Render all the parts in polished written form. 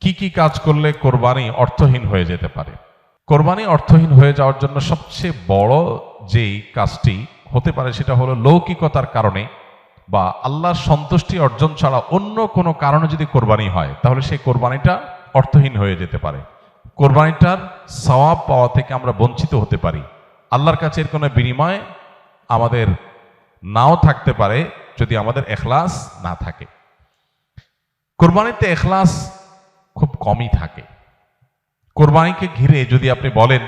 কি কি কাজ করলে কোরবানি অর্থহীন হয়ে যেতে পারে? কোরবানি অর্থহীন হয়ে যাওয়ার জন্য সবচেয়ে বড় যেই কাজটি হতে পারে সেটা হলো লৌকিকতার কারণে বা আল্লাহর সন্তুষ্টি অর্জন ছাড়া অন্য কোনো কারণে যদি কোরবানি হয় তাহলে সেই কোরবানিটা অর্থহীন হয়ে যেতে পারে। কোরবানিটার সওয়াব পাওয়া থেকে আমরা বঞ্চিত হতে পারি। আল্লাহর কাছে এর কোনো বিনিময় আমাদের নাও থাকতে পারে যদি আমাদের ইখলাস না থাকে। কোরবানিতে ইখলাস খুব কমই থাকে। কোরবানিকে ঘিরে যদি আপনি বলেন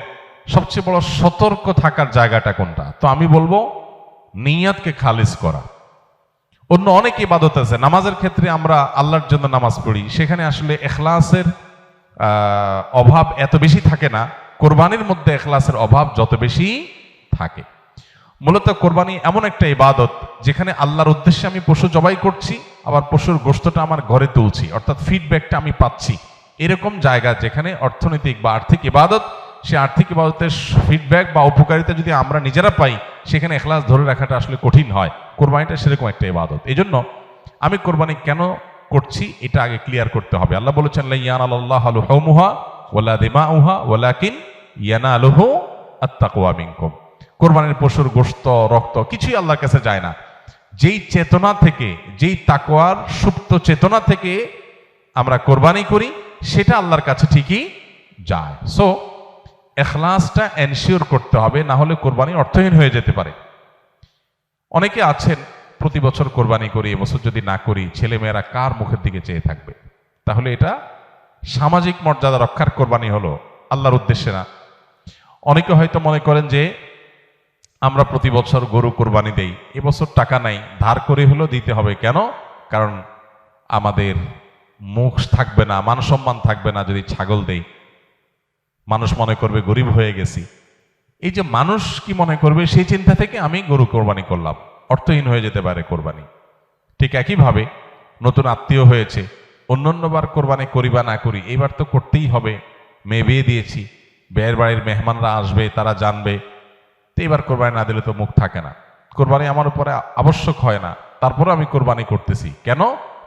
সবচেয়ে বড় সতর্ক থাকার জায়গাটা কোনটা, তো আমি বলবো নিয়তকে খালিস করা। অন্য অনেক ইবাদত আছে, নামাজের ক্ষেত্রে আমরা আল্লাহর জন্য নামাজ পড়ি, সেখানে আসলে ইখলাসের অভাব এত বেশি থাকে না। কোরবানির মধ্যে ইখলাসের অভাব যত বেশি থাকে। মূলত কোরবানি এমন একটা ইবাদত যেখানে আল্লাহর উদ্দেশ্যে আমি পশু জবাই করছি, আবার পশুর গোশতটা আমার ঘরে তুলছি, অর্থাৎ ফিডব্যাকটা আমি পাচ্ছি। এরকম জায়গা যেখানে অর্থনৈতিক বা আর্থিক ইবাদত, সে আর্থিক ইবাদতের ফিডব্যাক বা উপকারিতা যদি আমরা নিজেরা পাই, সেখানে ইখলাস ধরে রাখাটা আসলে কঠিন হয়। কোরবানিটা সেরকম একটা ইবাদত। এই জন্য আমি কোরবানি কেন করছি এটা আগে ক্লিয়ার করতে হবে। আল্লাহ বলেছেন লা ইয়ানালাল্লাহু লুহুমুহা ওয়ালা দিমাউহা ওয়ালাকিন ইয়ানালুহু আত-তাকওয়া মিনকুম। কোরবানির পশুর গোশত, রক্ত কিছুই আল্লাহর কাছে যায় না। যেই চেতনা থেকে, যেই তাকওয়ার সুপ্ত চেতনা থেকে আমরা কোরবানি করি সেটা আল্লাহর কাছে ঠিকই যায়। সো ইখলাসটা এনশিওর করতে হবে, না হলে কোরবানি অর্থহীন হয়ে যেতে পারে। অনেকে আছেন প্রতি বছর কোরবানি করি, এবছর যদি না করি ছেলেমেয়েরা কার মুখের দিকে চেয়ে থাকবে। তাহলে এটা সামাজিক মর্যাদা রক্ষার কোরবানি হলো, আল্লাহর উদ্দেশ্যে না। অনেকে হয়তো মনে করেন যে আমরা প্রতি বছর গরু কোরবানি দেই, এবছর টাকা নাই, ধার করে হলেও দিতে হবে। কেন? কারণ আমাদের মুখ থাকবে না, মান সম্মান থাকবে না যদি ছাগল দেই, মানুষ মনে করবে গরিব হয়ে গেছি। এই যে মানুষ কি মনে করবে সেই চিন্তা থেকে আমি গরু কোরবানি করলাম, অর্থহীন হয়ে যেতে পারে কোরবানি। ঠিক একইভাবে নতুন আত্মীয় হয়েছে, অন্যান্যবার কোরবানি করি বা না করি, এইবার তো করতেই হবে, মেয়ে বিয়ে দিয়েছি, বিয়ের বাড়ির মেহমানরা আসবে, তারা জানবে, তো এবার কোরবানি না দিলে তো মুখ থাকে না। কোরবানি আমার উপরে আবশ্যক হয় না, তারপরে আমি কোরবানি করতেছি কেন?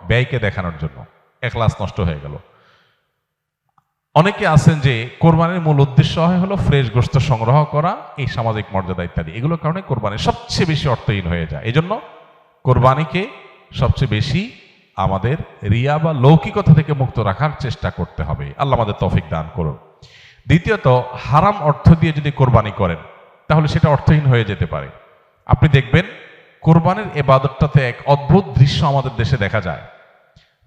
ব্যয়কে দেখানোর জন্য। ইখলাস নষ্ট হয়ে গেল। অনেকে আছেন যে কোরবানির মূল উদ্দেশ্য হলো ফ্রেশ গোশত সংগ্রহ করা, এই সামাজিক মর্যাদা ইত্যাদি, এগুলোর কারণে কোরবানি সবচেয়ে বেশি অর্থহীন হয়ে যায়। এই জন্য কোরবানিকে সবচেয়ে বেশি আমাদের রিয়া বা লৌকিকতা থেকে মুক্ত রাখার চেষ্টা করতে হবে। আল্লাহ আমাদের তৌফিক দান করুন। দ্বিতীয়ত, হারাম অর্থ দিয়ে যদি কোরবানি করেন তাহলে সেটা অর্থহীন হয়ে যেতে পারে। আপনি দেখবেন কোরবানির ইবাদতটাতে এক অদ্ভুত দৃশ্য আমাদের দেশে দেখা যায়।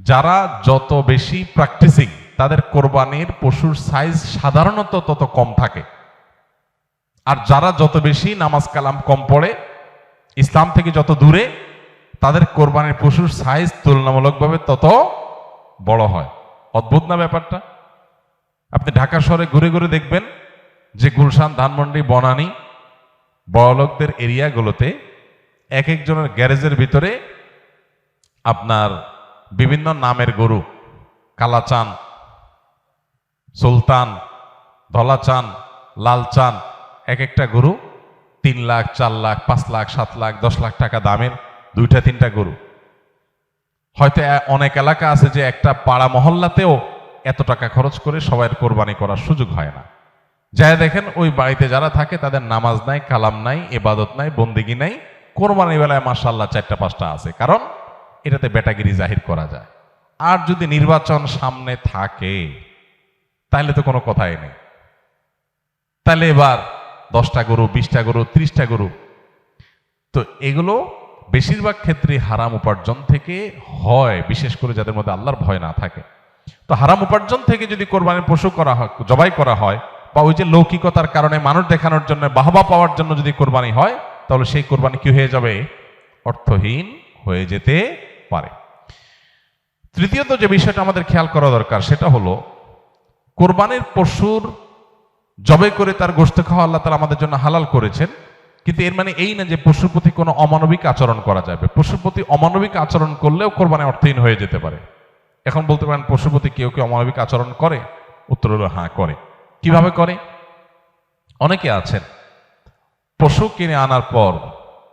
যারা যত বেশি প্র্যাকটিসিং, তাদের কোরবানির পশুর সাইজ সাধারণত তত কম থাকে। আর যারা যত বেশি নামাজ কালাম কম পড়ে, ইসলাম থেকে যত দূরে, তাদের কোরবানির পশুর সাইজ তুলনামূলকভাবে তত বড় হয়। অদ্ভুত না ব্যাপারটা? আপনি ঢাকা শহরে ঘুরে ঘুরে দেখবেন যে গুলশান, ধানমন্ডি, বনানী, বড়লোকদের এরিয়াগুলোতে এক একজনের গ্যারেজের ভিতরে আপনার বিভিন্ন নামের গরু, কালাচান, সুলতান, ধলাচান, লালচান, এক একটা গরু 3 লাখ, 4 লাখ, 5 লাখ, 7 লাখ, 10 লাখ টাকা দামের 2-3টা গরু। হয়তো অনেক এলাকা আছে যে একটা পাড়া মহল্লাতেও এত টাকা খরচ করে সবাই কোরবানি করার সুযোগ হয় না। যাই দেখেন ওই বাড়িতে যারা থাকে তাদের নামাজ নাই, কালাম নাই, ইবাদত নাই, বন্দেগী নাই, কোরবানির বেলায় মাশাআল্লাহ 4টা-5টা আছে, কারণ এটাতে বেটাগিরি জাহির করা যায়। আর যদি নির্বাচন সামনে থাকে তাহলে তো কোনো কথাই নেই। তাহলে এবার 10টা গরু, 20টা গরু, 30টা গরু। তো এগুলো বেশিরভাগ ক্ষেত্রে হারাম উপার্জন থেকে হয়, বিশেষ করে যাদের মধ্যে আল্লাহর ভয় না থাকে। তো হারাম উপার্জন থেকে যদি কোরবানির পশু করা হয়, জবাই করা হয়, বা ওই যে লৌকিকতার কারণে মানুষ দেখানোর জন্য, বাহবা পাওয়ার জন্য যদি কোরবানি হয়, তাহলে সেই কোরবানি কি হয়ে যাবে? অর্থহীন হয়ে যেতে পারে। তৃতীয়ত যে বিষয়টা আমাদের খেয়াল করা দরকার সেটা হলো কোরবানির পশুর জবাই করে তার গোশত খাওয়া আল্লাহ তাআলা আমাদের জন্য হালাল করেছেন, কিন্তু এর মানে এই না যে পশুর প্রতি কোনো অমানবিক আচরণ করা যাবে। পশুর প্রতি অমানবিক আচরণ করলেও কোরবানি অর্থহীন হয়ে যেতে পারে। এখন বলতে পারেন পশুর প্রতি কেউ কেউ অমানবিক আচরণ করে? উত্তর হলো হ্যাঁ, করে। কিভাবে করে? অনেকে আছেন পশু কিনে আনার পর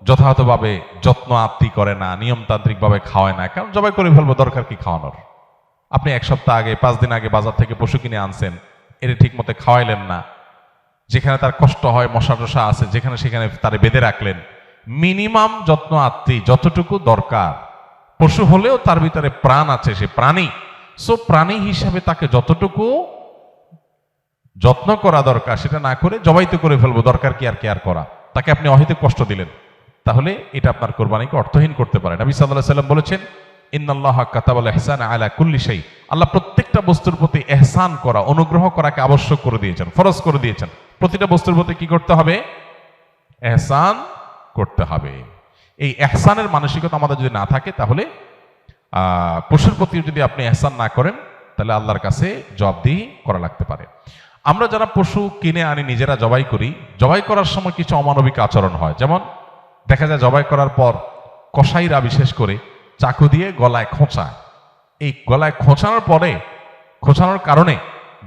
যথাযথভাবে যত্ন আত্তি করে না, নিয়মতান্ত্রিকভাবে খাওয়ায় না, কারণ জবাই করে ফেলবো, দরকার কি খাওয়ানোর। আপনি 1 সপ্তাহ আগে 5 দিন আগে বাজার থেকে পশু কিনে আনছেন, এটা ঠিক মতো খাওয়াইলেন না, যেখানে তার কষ্ট হয়, মশা টশা আছে যেখানে সেখানে তারে বেঁধে রাখলেন। মিনিমাম যত্ন আত্মি যতটুকু দরকার, পশু হলেও তার ভিতরে প্রাণ আছে, সে প্রাণী, সো প্রাণী হিসাবে তাকে যতটুকু যত্ন করা দরকার সেটা না করে জবাই তো করে ফেলবো, দরকার কি আর কেয়ার করা, তাকে আপনি অহেতুক কষ্ট দিলেন, তাহলে এটা আপনার কোরবানিকে অর্থহীন করতে পারে। নবী সাল্লাল্লাহু আলাইহি ওয়াসাল্লাম বলেছেন, ইন্নাল্লাহা কাতাবাল ইহসানা আলা কুল্লি শাই, আল্লাহ প্রত্যেকটা বস্তুর প্রতি ইহসান করা, অনুগ্রহ করাকে আবশ্যক করে দিয়েছেন, ফরজ করে দিয়েছেন। প্রতিটা বস্তুর প্রতি কি করতে হবে? ইহসান করতে হবে। এই ইহসানের মানসিকতা আমাদের যদি না থাকে, তাহলে পশুর প্রতি যদি আপনি ইহসান না করেন, তাহলে আল্লাহর কাছে জবাবদিহি করা লাগতে পারে। আমরা যারা পশু কিনে আনি, নিজেরা জবাই করি, জবাই করার সময় কিছু অমানবিক আচরণ হয়। যেমন দেখা যায় জবাই করার পর কসাইরা বিশেষ করে চাকু দিয়ে গলায় খোঁচায়। এই গলায় খোঁচানোর পরে, খোঁচানোর কারণে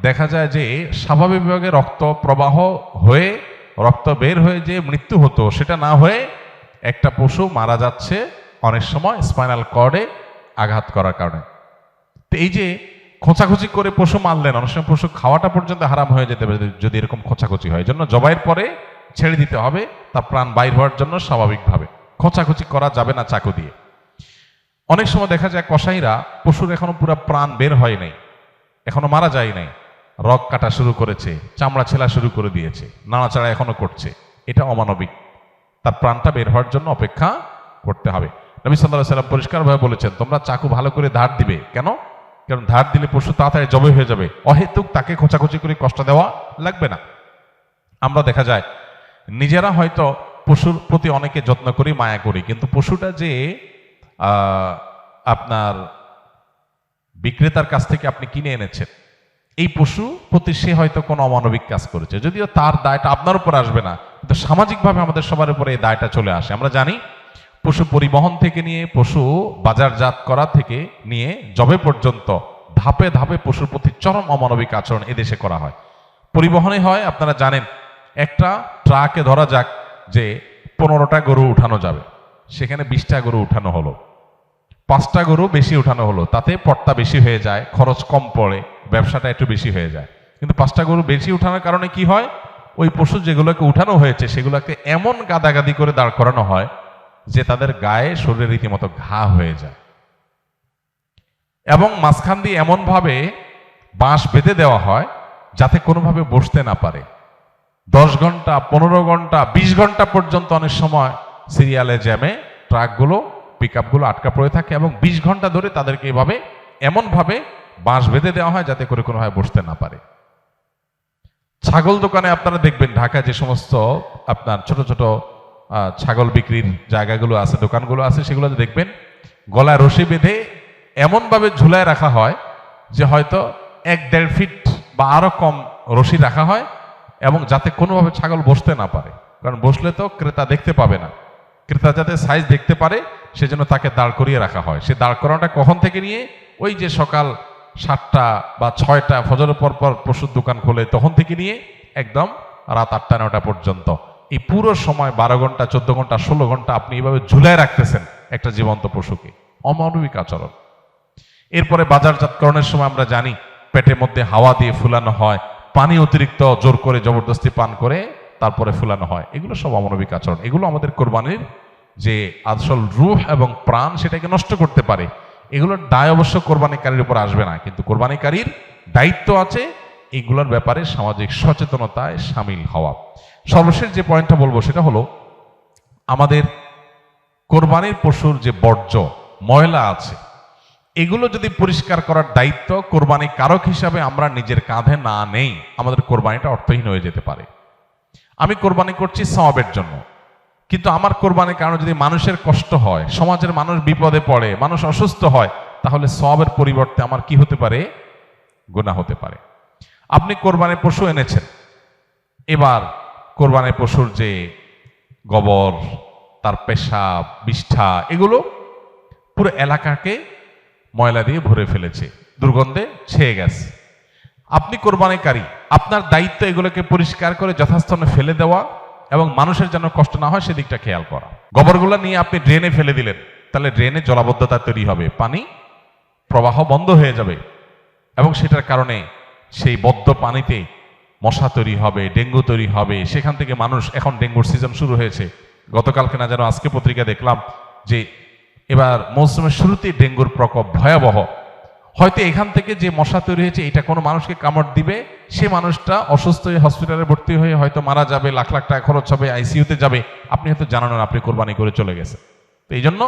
দেখা যায় যে স্বাভাবিকভাবে রক্ত প্রবাহ হয়ে, রক্ত বের হয়ে যে মৃত্যু হতো, সেটা না হয়ে একটা পশু মারা যাচ্ছে অনেক সময় স্পাইনাল কর্ডে আঘাত করার কারণে। তো এই যে খোঁচাখুচি করে পশু মারলেন, অনেক সময় পশু খাওয়াটা পর্যন্ত হারাম হয়ে যেতে পারে যদি এরকম খোঁচাখুচি হয়। এই জন্য জবাইয়ের পরে ছেড়ে দিতে হবে, তার প্রাণ বাইর হওয়ার জন্য স্বাভাবিকভাবে। খোঁচাখুচি করা যাবে না চাকু দিয়ে। অনেক সময় দেখা যায় কসাইরা পশুর এখনো পুরো প্রাণ বের হয় নাই, এখনো মারা যায় নাই, রগ কাটা শুরু করেছে, চামড়া ছেলা শুরু করে দিয়েছে, নাড়াচাড়া এখনো করছে, এটা অমানবিক। তার প্রাণটা বের হওয়ার জন্য অপেক্ষা করতে হবে। নবী সাল্লাল্লাহু আলাইহি ওয়াসাল্লাম পরিষ্কারভাবে বলেছেন, তোমরা চাকু ভালো করে ধার দিবে। কেন? কারণ ধার দিলে পশু তাড়াতাড়ি জবাই হয়ে যাবে, অহেতুক তাকে খোঁচাখুচি করে কষ্ট দেওয়া লাগবে না। আমরা দেখা যায় নিজেরা হয়তো পশুর প্রতি অনেকে যত্ন করি, মায়া করি, কিন্তু পশুটা যে আপনার বিক্রেতার কাছ থেকে আপনি কিনে এনেছেন, এই পশু প্রতি সে হয়তো কোনো অমানবিক কাজ করেছে, যদিও তার দায়টা আপনার উপর আসবে না, কিন্তু সামাজিকভাবে আমাদের সবার উপরে এই দায়টা চলে আসে। আমরা জানি পশু পরিবহন থেকে নিয়ে, পশু বাজারজাত করা থেকে নিয়ে জবে পর্যন্ত ধাপে ধাপে পশুর প্রতি চরম অমানবিক আচরণ এদেশে করা হয়। পরিবহনে হয়, আপনারা জানেন, একটা ট্রাকে ধরা যাক যে 15টা গরু উঠানো যাবে, সেখানে 20টা গরু উঠানো হলো, 5টা গরু বেশি উঠানো হলো, তাতে পড়তা বেশি হয়ে যায়, খরচ কম পড়ে, ব্যবসাটা একটু বেশি হয়ে যায়। কিন্তু 5টা গরু বেশি উঠানোর কারণে কি হয়? ওই পশু যেগুলোকে উঠানো হয়েছে সেগুলোকে এমন গাদাগাদি করে দাঁড় করানো হয় যে তাদের গায়ে, শরীরে রীতিমতো ঘা হয়ে যায়, এবং মাঝখান দিয়ে এমন ভাবে বাঁশ বেঁধে দেওয়া হয় যাতে কোনোভাবে বসতে না পারে। 10 ঘন্টা, 15 ঘন্টা, 20 ঘন্টা পর্যন্ত অনেক সময় সিরিয়ালে জ্যামে ট্রাকগুলো, পিকআপগুলো আটকা পড়ে থাকে, এবং 20 ঘন্টা ধরে তাদেরকে এভাবে এমনভাবে বাঁশ বেঁধে দেওয়া হয় যাতে করে কোনোভাবে বসতে না পারে। ছাগল দোকানে আপনারা দেখবেন, ঢাকা যে সমস্ত আপনার ছোট ছোট ছাগল বিক্রির জায়গাগুলো আছে, দোকানগুলো আছে, সেগুলোতে দেখবেন গলায় রশি বেঁধে এমনভাবে ঝুলায় রাখা হয় যে হয়তো 1-1.5 ফিট বা আরো কম রশি রাখা হয়, এবং যাতে কোনোভাবে ছাগল বসতে না পারে, কারণ বসলে তো ক্রেতা দেখতে পাবে না, ক্রেতা যাতে সাইজ দেখতে পারে সেজন্য তাকে দাঁড় করিয়ে রাখা হয়। সে দাঁড় করানোটা কখন থেকে নিয়ে, ওই যে সকাল 7টা বা 6টা ফজরের পর পর পশুর দোকান খোলে তখন থেকে নিয়ে একদম রাত 8টা-9টা পর্যন্ত, এই পুরো সময় 12 ঘন্টা, 14 ঘন্টা, 16 ঘন্টা আপনি এইভাবে ঝুলায় রাখতেছেন একটা জীবন্ত পশুকে। অমানবিক আচরণ। এরপরে বাজারজাতকরণের সময় আমরা জানি পেটের মধ্যে হাওয়া দিয়ে ফুলানো হয়, পানি অতিরিক্ত জোর করে জবরদস্তি পান করে তারপরে ফুলানো হয়, এগুলো সব অমানবিক আচরণ। এগুলো আমাদের কোরবানির যে আসল রূহ এবং প্রাণ সেটাকে নষ্ট করতে পারে। এগুলোর দায় অবশ্য কোরবানিকারীর উপর আসবে না, কিন্তু কোরবানিকারীর দায়িত্ব আছে এগুলোর ব্যাপারে সামাজিক সচেতনতায় সামিল হওয়া। সর্বশেষ যে পয়েন্টটা বলবো সেটা হলো, আমাদের কোরবানির পশুর যে বর্জ্য ময়লা আছে, এগুলো যদি পরিষ্কার করার দায়িত্ব কোরবানি কারক হিসাবে আমরা নিজের কাঁধে না নেই, আমাদের কোরবানিটা অর্থহীন হয়ে যেতে পারে। আমি কোরবানি করছি সওয়াবের জন্য, কিন্তু আমার কোরবানির কারণে যদি মানুষের কষ্ট হয়, সমাজের মানুষ বিপদে পড়ে, মানুষ অসুস্থ হয়, তাহলে সওয়াবের পরিবর্তে আমার কি হতে পারে? গুনাহ হতে পারে। আপনি কোরবানির পশু এনেছেন, এবার কোরবানির পশুর যে গোবর, তার পেশাব, বিষ্ঠা, এগুলো পুরো এলাকাকে ময়লা দিয়ে ভরে ফেলেছে, দুর্গন্ধে ছেয়ে গেছে। আপনি কোরবানিকারী, আপনার দায়িত্ব এগুলোকে পরিষ্কার করে যথাস্থানে ফেলে দেওয়া এবং মানুষের যেন কষ্ট না হয় সেদিকটা খেয়াল করা। গোবরগুলো নিয়ে আপনি ড্রেনে ফেলে দিলেন, তাহলে ড্রেনে জলাবদ্ধতা তৈরি হবে, পানি প্রবাহ বন্ধ হয়ে যাবে, এবং সেটার কারণে সেই বদ্ধ পানিতে মশা তৈরি হবে, ডেঙ্গু তৈরি হবে, সেখান থেকে মানুষ, এখন ডেঙ্গুর সিজন শুরু হয়েছে, গতকালকে না যেন আজকে পত্রিকা দেখলাম যে এবার মৌসুমের শুরুতেই ডেঙ্গুর প্রকোপ ভয়াবহ। হয়তো এখান থেকে যে মশা তৈরি হয়েছে এটা কোনো মানুষকে কামড় দিবে, সে মানুষটা অসুস্থ হয়ে হসপিটালে ভর্তি হয়ে হয়তো মারা যাবে, লাখ লাখ টাকা খরচ হবে, আইসিইউতে যাবে, আপনি হয়তো জানান না আপনি কোরবানি করে চলে গেছে। তো এই জন্য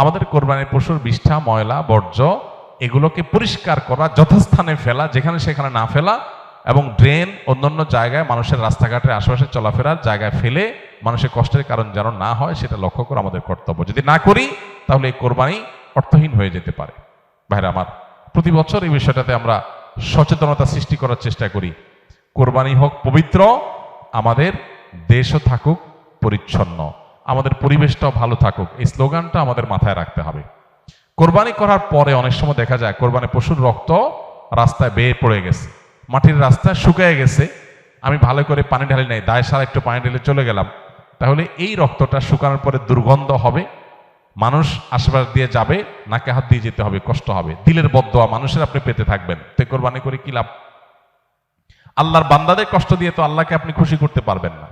আমাদের কোরবানির পশুর বিষ্ঠা, ময়লা, বর্জ্য এগুলোকে পরিষ্কার করা, যথাস্থানে ফেলা, যেখানে সেখানে না ফেলা, এবং ড্রেন অন্যান্য জায়গায় মানুষের রাস্তাঘাটের আশেপাশে চলাফেরার জায়গায় ফেলে মানুষের কষ্টের কারণ যেন না হয় সেটা লক্ষ্য করা আমাদের কর্তব্য। যদি না করি তাহলে এই কোরবানি অর্থহীন হয়ে যেতে পারে। ভাইরা আমার, প্রতি বছর এই বিষয়টাতে আমরা সচেতনতা সৃষ্টি করার চেষ্টা করি। কোরবানি হোক পবিত্র, আমাদের দেশও থাকুক পরিচ্ছন্ন, আমাদের পরিবেশটাও ভালো থাকুক, এই স্লোগানটা আমাদের মাথায় রাখতে হবে। কোরবানি করার পরে অনেক সময় দেখা যায় কোরবানি পশুর রক্ত রাস্তায় বেয়ে পড়ে গেছে, মাটির রাস্তায় শুকিয়ে গেছে, আমি ভালো করে পানি ঢালি নাই, দায় সারা একটু পানি ঢেলে চলে গেলাম, তাহলে এই রক্তটা শুকানোর পরে দুর্গন্ধ হবে, মানুষ আশেপাশ দিয়ে যাবে, নাকে হাত দিয়ে যেতে হবে, কষ্ট হবে, দিলের বদদোয়া মানুষের আপনি পেতে থাকবেন। তো কোরবানি করে কি লাভ? আল্লাহর বান্দাদের কষ্ট দিয়ে তো আল্লাহকে আপনি খুশি করতে পারবেন না।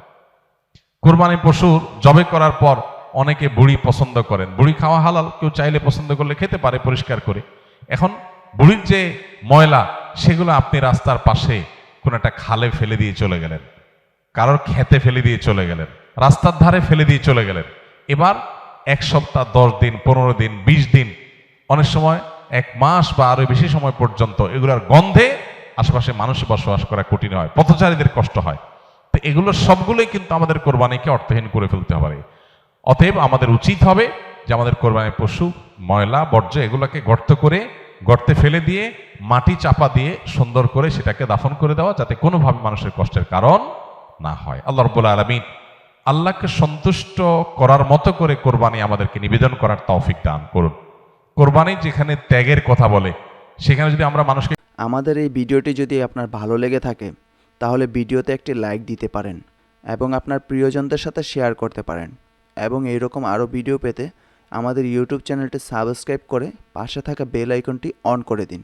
কোরবানি পশুর জবে করার পর অনেকে বুড়ি পছন্দ করেন, বুড়ি খাওয়া হালাল, কেউ চাইলে পছন্দ করলে খেতে পারে পরিষ্কার করে। এখন বুড়ির যে ময়লা সেগুলো আপনি রাস্তার পাশে কোন একটা খালে ফেলে দিয়ে চলে গেলেন, কারোর খেতে ফেলে দিয়ে চলে গেলেন, রাস্তার ধারে ফেলে দিয়ে চলে গেলেন। এবার 1 সপ্তাহ, 10 দিন, 15 দিন, 20 দিন, অনেক সময় 1 মাস বা আরো বেশি সময় পর্যন্ত এগুলোর গন্ধে আশেপাশে মানুষ বসবাস করা কঠিন হয়, পথচারীদের কষ্ট হয়। তো এগুলো সবগুলোই কিন্তু আমাদের কোরবানিকে অর্থহীন করে ফেলতে পারে। অতএব আমাদের উচিত হবে যে আমাদের কোরবানির পশু ময়লা বর্জ্য এগুলোকে গর্তে ফেলে দিয়ে মাটি চাপা দিয়ে সুন্দর করে সেটাকে দাফন করে দেওয়া, যাতে কোনোভাবে মানুষের কষ্টের কারণ না হয়। আল্লাহ রাব্বুল আলামিন আল্লাহকে সন্তুষ্ট করার মতো করে কোরবানি আমাদেরকে নিবেদন করার তৌফিক দান করুন। কোরবানি যেখানে ত্যাগের কথা বলে, সেখানে যদি আমরা মানুষকে আমাদের এই ভিডিওটি যদি আপনার ভালো লেগে থাকে তাহলে ভিডিওতে একটি লাইক দিতে পারেন এবং আপনার প্রিয়জনদের সাথে শেয়ার করতে পারেন, এবং এইরকম আরও ভিডিও পেতে আমাদের ইউটিউব চ্যানেলটি সাবস্ক্রাইব করে পাশে থাকা বেল আইকনটি অন করে দিন।